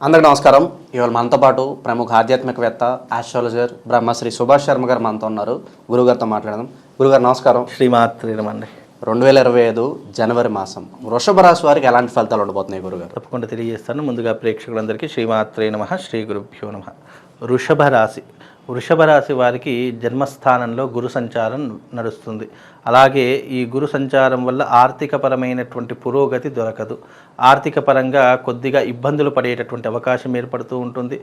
అందరికీ నమస్కారం. ఇవాళ మనతో పాటు ప్రముఖ ఆధ్యాత్మికవేత్త ఆస్ట్రాలజర్ బ్రహ్మశ్రీ సుభాష్ శర్మ గారు మనతో ఉన్నారు. గురుగారితో మాట్లాడదాం. గురుగారు నమస్కారం. శ్రీమాత్రి నమండి. 2025 జనవరి మాసం వృషభ రాశి వారికి ఎలాంటి ఫలితాలు ఉండబోతున్నాయి గురుగారు? తప్పకుండా తెలియజేస్తాను. ముందుగా ప్రేక్షకులందరికీ శ్రీమాత్రే నమః, శ్రీ గురుభ్యో నమః. వృషభ రాశి వారికి జన్మస్థానంలో గురు సంచారం నడుస్తుంది. అలాగే ఈ గురు సంచారం వల్ల ఆర్థికపరమైనటువంటి పురోగతి దొరకదు. ఆర్థిక పరంగా కొద్దిగా ఇబ్బందులు పడేటటువంటి అవకాశం ఏర్పడుతూ ఉంటుంది.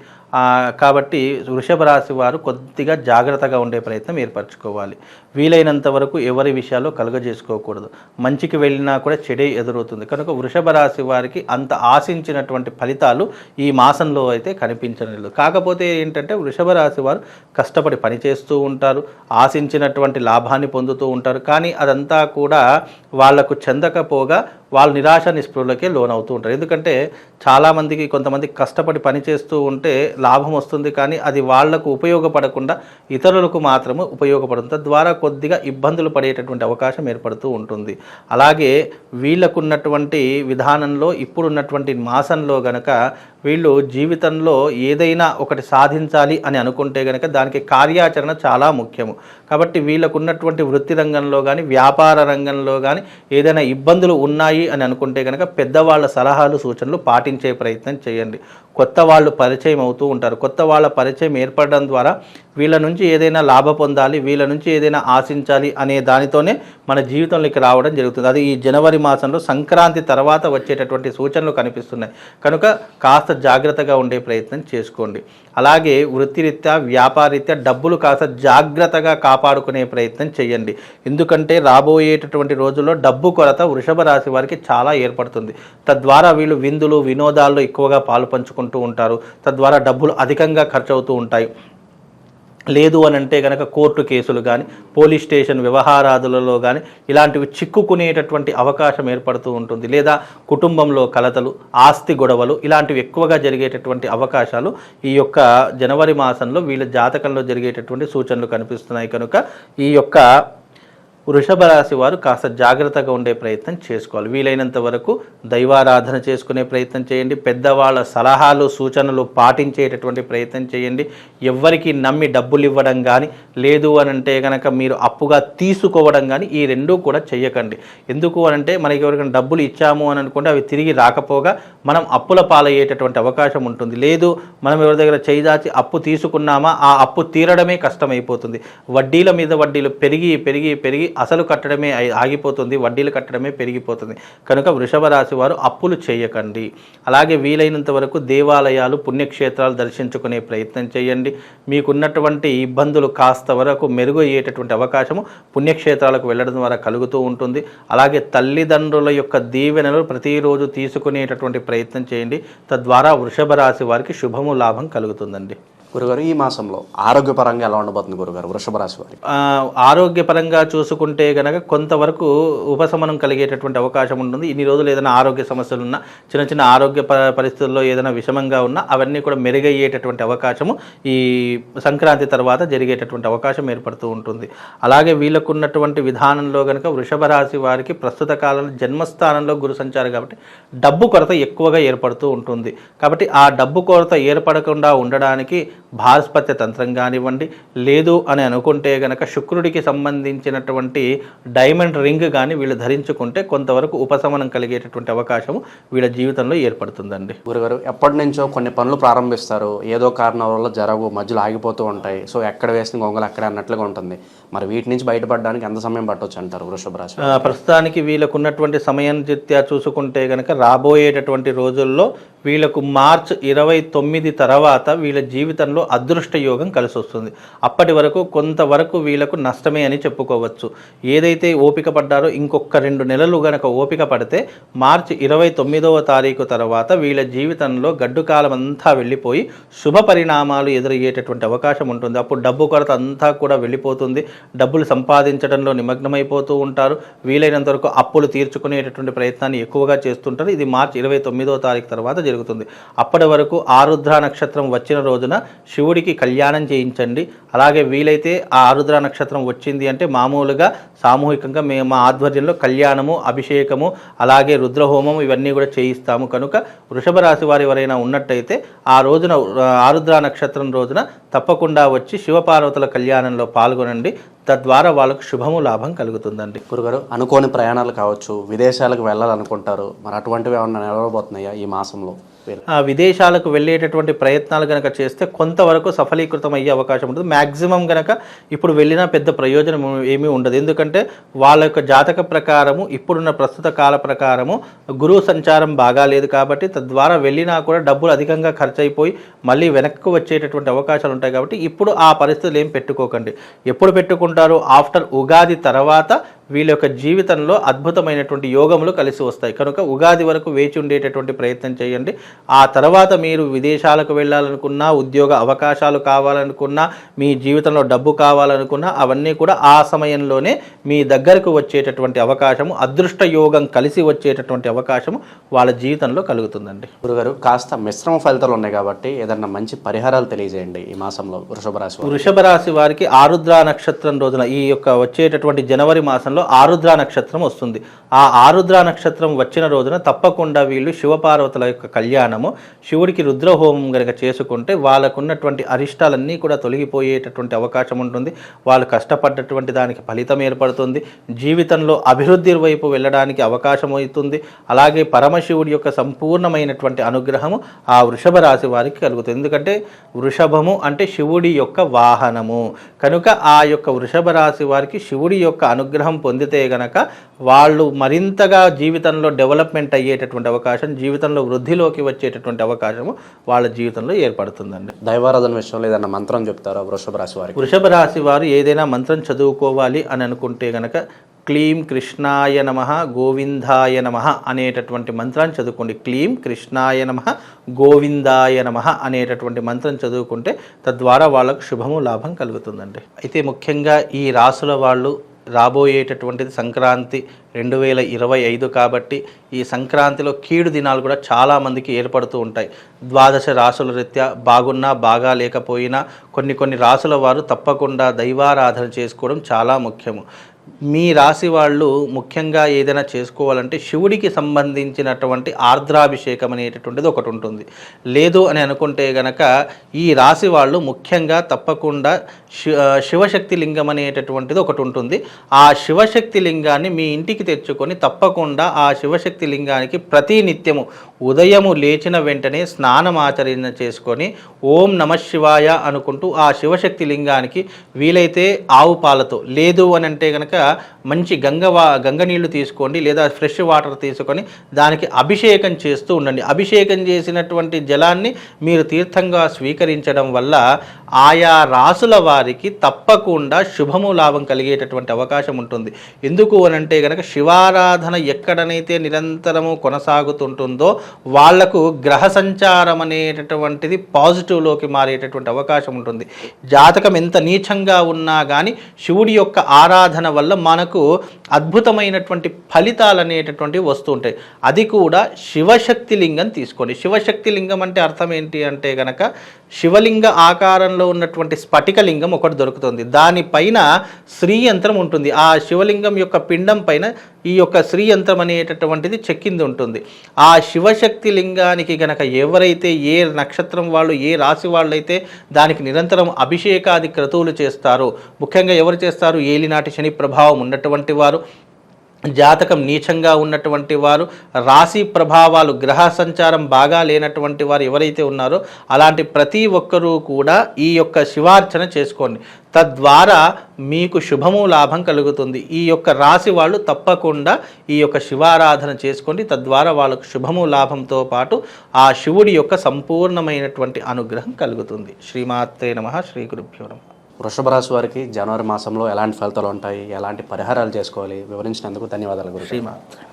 కాబట్టి వృషభ రాశి వారు కొద్దిగా జాగ్రత్తగా ఉండే ప్రయత్నం ఏర్పరచుకోవాలి. వీలైనంత వరకు ఎవరి విషయాల్లో కలుగజేసుకోకూడదు. మంచికి వెళ్ళినా కూడా చెడే ఎదురవుతుంది. కనుక వృషభ రాశి వారికి అంత ఆశించినటువంటి ఫలితాలు ఈ మాసంలో అయితే కనిపించలేదు. కాకపోతే ఏంటంటే వృషభ రాశి వారు కష్టపడి పనిచేస్తూ ఉంటారు, ఆశించినటువంటి లాభాన్ని పొందుతూ ఉంటారు. కానీ అదంతా కూడా వాళ్లకు చెందకపోగా వాళ్ళు నిరాశ నిస్పృహలకే లోనవుతూ ఉంటారు. ఎందుకంటే చాలామందికి కొంతమంది కష్టపడి పనిచేస్తూ ఉంటే లాభం వస్తుంది, కానీ అది వాళ్లకు ఉపయోగపడకుండా ఇతరులకు మాత్రమే ఉపయోగపడుతుంది. తద్వారా కొద్దిగా ఇబ్బందులు పడేటటువంటి అవకాశం ఏర్పడుతూ ఉంటుంది. అలాగే వీళ్ళకున్నటువంటి విధానంలో ఇప్పుడున్నటువంటి మాసంలో గనక వీళ్ళు జీవితంలో ఏదైనా ఒకటి సాధించాలి అని అనుకుంటే కనుక దానికి కార్యాచరణ చాలా ముఖ్యము. కాబట్టి వీళ్ళకున్నటువంటి వృత్తి రంగంలో కానీ వ్యాపార రంగంలో కానీ ఏదైనా ఇబ్బందులు ఉన్నాయి అని అనుకుంటే కనుక పెద్దవాళ్ళ సలహాలు సూచనలు పాటించే ప్రయత్నం చేయండి. కొత్త వాళ్ళు పరిచయం అవుతూ ఉంటారు. కొత్త వాళ్ళ పరిచయం ఏర్పడడం ద్వారా వీళ్ళ నుంచి ఏదైనా లాభ పొందాలి, వీళ్ళ నుంచి ఏదైనా ఆశించాలి అనే దానితోనే మన జీవితంలోకి రావడం జరుగుతుంది. అది ఈ జనవరి మాసంలో సంక్రాంతి తర్వాత వచ్చేటటువంటి సూచనలు కనిపిస్తున్నాయి. కనుక కాస్త జాగ్రత్తగా ఉండే ప్రయత్నం చేసుకోండి. అలాగే వృత్తిరీత్యా వ్యాపారరీత్యా డబ్బులు కాస్త జాగ్రత్తగా కాపాడుకునే ప్రయత్నం చేయండి. ఎందుకంటే రాబోయేటటువంటి రోజుల్లో డబ్బు కొరత వృషభ రాశి వారికి చాలా ఏర్పడుతుంది. తద్వారా వీళ్ళు విందులు వినోదాల్లో ఎక్కువగా పాలు పంచుకుంటూ ఉంటారు. తద్వారా డబ్బులు అధికంగా ఖర్చు అవుతూ ఉంటాయి. లేదు అని అంటే కనుక కోర్టు కేసులు కానీ పోలీస్ స్టేషన్ వ్యవహారాదులలో కానీ ఇలాంటివి చిక్కుకునేటటువంటి అవకాశం ఏర్పడుతూ ఉంటుంది. లేదా కుటుంబంలో కలతలు, ఆస్తి గొడవలు ఇలాంటివి ఎక్కువగా జరిగేటటువంటి అవకాశాలు ఈ యొక్క జనవరి మాసంలో వీళ్ళ జాతకంలో జరిగేటటువంటి సూచనలు కనిపిస్తున్నాయి. కనుక ఈ యొక్క వృషభ రాశి వారు కాస్త జాగ్రత్తగా ఉండే ప్రయత్నం చేసుకోవాలి. వీలైనంత వరకు దైవారాధన చేసుకునే ప్రయత్నం చేయండి. పెద్దవాళ్ళ సలహాలు సూచనలు పాటించేటటువంటి ప్రయత్నం చేయండి. ఎవ్వరికి నమ్మి డబ్బులు ఇవ్వడం కానీ లేదు అని అంటే కనుక మీరు అప్పుగా తీసుకోవడం కానీ ఈ రెండూ కూడా చెయ్యకండి. ఎందుకు అనంటే మనకి ఎవరికైనా డబ్బులు ఇచ్చాము అని అనుకుంటే అవి తిరిగి రాకపోగా మనం అప్పుల పాలయ్యేటటువంటి అవకాశం ఉంటుంది. లేదు మనం ఎవరి దగ్గర చేయిదాచి అప్పు తీసుకున్నామా ఆ అప్పు తీరడమే కష్టమైపోతుంది. వడ్డీల మీద వడ్డీలు పెరిగి పెరిగి పెరిగి అసలు కట్టడమే ఆగిపోతుంది, వడ్డీలు కట్టడమే పెరిగిపోతుంది. కనుక వృషభ రాశి వారు అప్పులు చేయకండి. అలాగే వీలైనంత వరకు దేవాలయాలు పుణ్యక్షేత్రాలు దర్శించుకునే ప్రయత్నం చేయండి. మీకున్నటువంటి ఇబ్బందులు కాస్త వరకు మెరుగు అయ్యేటటువంటి అవకాశము పుణ్యక్షేత్రాలకు వెళ్ళడం ద్వారా కలుగుతూ ఉంటుంది. అలాగే తల్లిదండ్రుల యొక్క దీవెనలు ప్రతిరోజు తీసుకునేటటువంటి ప్రయత్నం చేయండి. తద్వారా వృషభ రాశి వారికి శుభము లాభం కలుగుతుందండి. గురుగారు, ఈ మాసంలో ఆరోగ్యపరంగా ఎలా ఉండబోతుంది గురుగారు వృషభ రాశి వారికి? ఆరోగ్యపరంగా చూసుకుంటే కనుక కొంతవరకు ఉపశమనం కలిగేటటువంటి అవకాశం ఉంటుంది. ఇన్ని రోజులు ఏదైనా ఆరోగ్య సమస్యలు ఉన్నా, చిన్న చిన్న ఆరోగ్య పరిస్థితుల్లో ఏదైనా విషమంగా ఉన్నా అవన్నీ కూడా మెరుగయ్యేటటువంటి అవకాశము ఈ సంక్రాంతి తర్వాత జరిగేటటువంటి అవకాశం ఏర్పడుతూ ఉంటుంది. అలాగే వీళ్ళకున్నటువంటి విధానంలో కనుక వృషభ రాశి వారికి ప్రస్తుత కాలంలో జన్మస్థానంలో గురు సంచారం కాబట్టి డబ్బు కొరత ఎక్కువగా ఏర్పడుతూ ఉంటుంది. కాబట్టి ఆ డబ్బు కొరత ఏర్పడకుండా ఉండడానికి భారస్పత్య తంత్రం కానివ్వండి, లేదు అని అనుకుంటే కనుక శుక్రుడికి సంబంధించినటువంటి డైమండ్ రింగ్ కానీ వీళ్ళు ధరించుకుంటే కొంతవరకు ఉపశమనం కలిగేటటువంటి అవకాశం వీళ్ళ జీవితంలో ఏర్పడుతుందండి. గురుగారు, ఎప్పటి నుంచో కొన్ని పనులు ప్రారంభిస్తారు, ఏదో కారణం వల్ల జరగవు, మధ్యలో ఆగిపోతూ ఉంటాయి. సో ఎక్కడ వేసిన గొంగలు అక్కడే అన్నట్లుగా ఉంటుంది. మరి వీటి నుంచి బయటపడడానికి ఎంత సమయం పట్టవచ్చు అంటారు వృషభ రాశి? ప్రస్తుతానికి వీళ్ళకున్నటువంటి సమయం రీత్యా చూసుకుంటే కనుక రాబోయేటటువంటి రోజుల్లో వీళ్ళకు మార్చ్ 29 తర్వాత వీళ్ళ జీవితంలో అదృష్ట యోగం కలిసి వస్తుంది. అప్పటి వరకు కొంతవరకు వీళ్ళకు నష్టమే అని చెప్పుకోవచ్చు. ఏదైతే ఓపిక పడ్డారో ఇంకొక 2 నెలలు గనక ఓపిక పడితే మార్చి 29వ తారీఖు తర్వాత వీళ్ళ జీవితంలో గడ్డు కాలం అంతా వెళ్ళిపోయి శుభ పరిణామాలు ఎదురయ్యేటటువంటి అవకాశం ఉంటుంది. అప్పుడు డబ్బు కొరత అంతా కూడా వెళ్ళిపోతుంది. డబ్బులు సంపాదించడంలో నిమగ్నమైపోతూ ఉంటారు. వీలైనంత వరకు అప్పులు తీర్చుకునేటటువంటి ప్రయత్నాన్ని ఎక్కువగా చేస్తుంటారు. ఇది మార్చి 29వ తారీఖు తర్వాత జరుగుతుంది. అప్పటి వరకు ఆరుద్ర నక్షత్రం వచ్చిన రోజున శివుడికి కళ్యాణం చేయించండి. అలాగే వీలైతే ఆ ఆరుద్ర నక్షత్రం వచ్చింది అంటే మామూలుగా సామూహికంగా మేము మా ఆధ్వర్యంలో కళ్యాణము, అభిషేకము, అలాగే రుద్రహోమం ఇవన్నీ కూడా చేయిస్తాము. కనుక వృషభ రాశి వారు ఎవరైనా ఉన్నట్టయితే ఆ రోజున ఆరుద్ర నక్షత్రం రోజున తప్పకుండా వచ్చి శివపార్వతుల కళ్యాణంలో పాల్గొనండి. తద్వారా వాళ్ళకు శుభము, లాభం కలుగుతుందండి. గురుగారు, అనుకోని ప్రయాణాలు కావచ్చు, విదేశాలకు వెళ్ళాలనుకుంటారు, మరి అటువంటివి ఏమన్నా నిలవబోతున్నాయా ఈ మాసంలో? విదేశాలకు వెళ్ళేటటువంటి ప్రయత్నాలు కనుక చేస్తే కొంతవరకు సఫలీకృతం అయ్యే అవకాశం ఉంటుంది. మ్యాక్సిమం కనుక ఇప్పుడు వెళ్ళినా పెద్ద ప్రయోజనం ఏమీ ఉండదు. ఎందుకంటే వాళ్ళ యొక్క జాతక ప్రకారము ఇప్పుడున్న ప్రస్తుత కాల ప్రకారము గురువు సంచారం బాగా లేదు కాబట్టి తద్వారా వెళ్ళినా కూడా డబ్బులు అధికంగా ఖర్చు అయిపోయి మళ్ళీ వెనక్కి వచ్చేటటువంటి అవకాశాలు ఉంటాయి. కాబట్టి ఇప్పుడు ఆ పరిస్థితులు ఏం పెట్టుకోకండి. ఎప్పుడు పెట్టుకుంటారు? ఆఫ్టర్ ఉగాది తర్వాత వీళ్ళ యొక్క జీవితంలో అద్భుతమైనటువంటి యోగములు కలిసి వస్తాయి. కనుక ఉగాది వరకు వేచి ఉండేటటువంటి ప్రయత్నం చేయండి. ఆ తర్వాత మీరు విదేశాలకు వెళ్ళాలనుకున్నా, ఉద్యోగ అవకాశాలు కావాలనుకున్నా, మీ జీవితంలో డబ్బు కావాలనుకున్నా అవన్నీ కూడా ఆ సమయంలోనే మీ దగ్గరకు వచ్చేటటువంటి అవకాశము, అదృష్ట యోగం కలిసి వచ్చేటటువంటి అవకాశము వాళ్ళ జీవితంలో కలుగుతుందండి. గురుగారు, కాస్త మిశ్రమ ఫలితాలు ఉన్నాయి కాబట్టి ఏదన్నా మంచి పరిహారాలు తెలియజేయండి ఈ మాసంలో వృషభ రాశి. వృషభ రాశి వారికి ఆరుద్ర నక్షత్రం రోజున ఈ యొక్క వచ్చేటటువంటి జనవరి మాసంలో ఆరుద్ర నక్షత్రం వస్తుంది. ఆ ఆరుద్ర నక్షత్రం వచ్చిన రోజున తప్పకుండా వీళ్ళు శివపార్వతుల యొక్క కళ్యాణము, శివుడికి రుద్రహోమం కనుక చేసుకుంటే వాళ్ళకున్నటువంటి అరిష్టాలన్నీ కూడా తొలగిపోయేటటువంటి అవకాశం ఉంటుంది. వాళ్ళు కష్టపడ్డటువంటి దానికి ఫలితం ఏర్పడుతుంది. జీవితంలో అభివృద్ధి వైపు వెళ్ళడానికి అవకాశం అవుతుంది. అలాగే పరమశివుడి యొక్క సంపూర్ణమైనటువంటి అనుగ్రహము ఆ వృషభ రాశి వారికి కలుగుతుంది. ఎందుకంటే వృషభము అంటే శివుడి యొక్క వాహనము. కనుక ఆ యొక్క వృషభ రాశి వారికి శివుడి యొక్క అనుగ్రహం పొందితే గనక వాళ్ళు మరింతగా జీవితంలో డెవలప్మెంట్ అయ్యేటటువంటి అవకాశం, జీవితంలో వృద్ధిలోకి వచ్చేటటువంటి అవకాశము వాళ్ళ జీవితంలో ఏర్పడుతుందండి. దైవారాధన విషయంలో ఏదైనా మంత్రం చెప్తారా వృషభ రాశి వారికి? వృషభ రాశి వారు ఏదైనా మంత్రం చదువుకోవాలి అని అనుకుంటే గనక క్లీం కృష్ణాయ నమః గోవిందాయ నమః అనేటటువంటి మంత్రాన్ని చదువుకోండి. క్లీం కృష్ణాయ నమః గోవిందాయ నమః అనేటటువంటి మంత్రం చదువుకుంటే తద్వారా వాళ్ళకు శుభము, లాభం కలుగుతుందండి. అయితే ముఖ్యంగా ఈ రాసుల వాళ్ళు రాబోయేటటువంటిది సంక్రాంతి 2025 కాబట్టి ఈ సంక్రాంతిలో కీడు దినాలు కూడా చాలామందికి ఏర్పడుతూ ఉంటాయి. ద్వాదశ రాసుల రీత్యా బాగున్నా బాగా లేకపోయినా కొన్ని రాసుల వారు తప్పకుండా దైవారాధన చేసుకోవడం చాలా ముఖ్యము. మీ రాశి వాళ్ళు ముఖ్యంగా ఏదైనా చేసుకోవాలంటే శివుడికి సంబంధించినటువంటి ఆర్ద్రాభిషేకం అనేటటువంటిది ఒకటి ఉంటుంది. లేదు అని అనుకుంటే గనక ఈ రాశి వాళ్ళు ముఖ్యంగా తప్పకుండా శివశక్తి లింగం అనేటటువంటిది ఒకటి ఉంటుంది. ఆ శివశక్తి లింగాన్ని మీ ఇంటికి తెచ్చుకొని తప్పకుండా ఆ శివశక్తి లింగానికి ప్రతి నిత్యము ఉదయము లేచిన వెంటనే స్నానం ఆచరణ చేసుకొని ఓం నమః శివాయ అనుకుంటూ ఆ శివశక్తి లింగానికి వీలైతే ఆవు పాలతో, లేదు అని అంటే కనుక మంచి గంగ నీళ్లు తీసుకోండి, లేదా ఫ్రెష్ వాటర్ తీసుకొని దానికి అభిషేకం చేస్తూ ఉండండి. అభిషేకం చేసినటువంటి జలాన్ని మీరు తీర్థంగా స్వీకరించడం వల్ల ఆయా రాసుల వారికి తప్పకుండా శుభము, లాభం కలిగేటటువంటి అవకాశం ఉంటుంది. ఎందుకు అని అంటే కనుక శివారాధన ఎక్కడనైతే నిరంతరము కొనసాగుతుంటుందో వాళ్లకు గ్రహ సంచారం అనేటటువంటిది పాజిటివ్లోకి మారేటటువంటి అవకాశం ఉంటుంది. జాతకం ఎంత నీచంగా ఉన్నా కానీ శివుడి యొక్క ఆరాధన వల్ల మనకు అద్భుతమైనటువంటి ఫలితాలు అనేటటువంటివి వస్తూ ఉంటాయి. అది కూడా శివశక్తి లింగం తీసుకోండి. శివశక్తి లింగం అంటే అర్థం ఏంటి అంటే కనుక శివలింగ ఆకారంలో ఉన్నటువంటి స్ఫటికలింగం ఒకటి దొరుకుతుంది. దానిపైన శ్రీయంత్రం ఉంటుంది. ఆ శివలింగం యొక్క పిండం పైన ఈ యొక్క శ్రీయంత్రం అనేటటువంటిది చెక్కింది ఉంటుంది. ఆ శివశక్తి లింగానికి గనక ఎవరైతే ఏ నక్షత్రం వాళ్ళు, ఏ రాశి వాళ్ళైతే దానికి నిరంతరం అభిషేకాది క్రతువులు చేస్తారో, ముఖ్యంగా ఎవరు చేస్తారు? ఏలినాటి శని ప్రభావం ఉన్నటువంటి వారు, జాతకం నీచంగా ఉన్నటువంటి వారు, రాశి ప్రభావాలు గ్రహ సంచారం బాగా లేనటువంటి వారు ఎవరైతే ఉన్నారో అలాంటి ప్రతి ఒక్కరూ కూడా ఈ యొక్క శివార్చన చేసుకోండి. తద్వారా మీకు శుభము, లాభం కలుగుతుంది. ఈ యొక్క రాశి వాళ్ళు తప్పకుండా ఈ యొక్క శివారాధన చేసుకోండి. తద్వారా వాళ్ళకు శుభము, లాభంతో పాటు ఆ శివుడి యొక్క సంపూర్ణమైనటువంటి అనుగ్రహం కలుగుతుంది. శ్రీమాత్రే నమః. శ్రీ గురుభ్యో నమః. వృషభ రాశి వారికి జనవరి మాసంలో ఎలాంటి ఫలితాలు ఉంటాయి, ఎలాంటి పరిహారాలు చేసుకోవాలి వివరించినందుకు ధన్యవాదాలు గురు. శ్రీమాత్రే.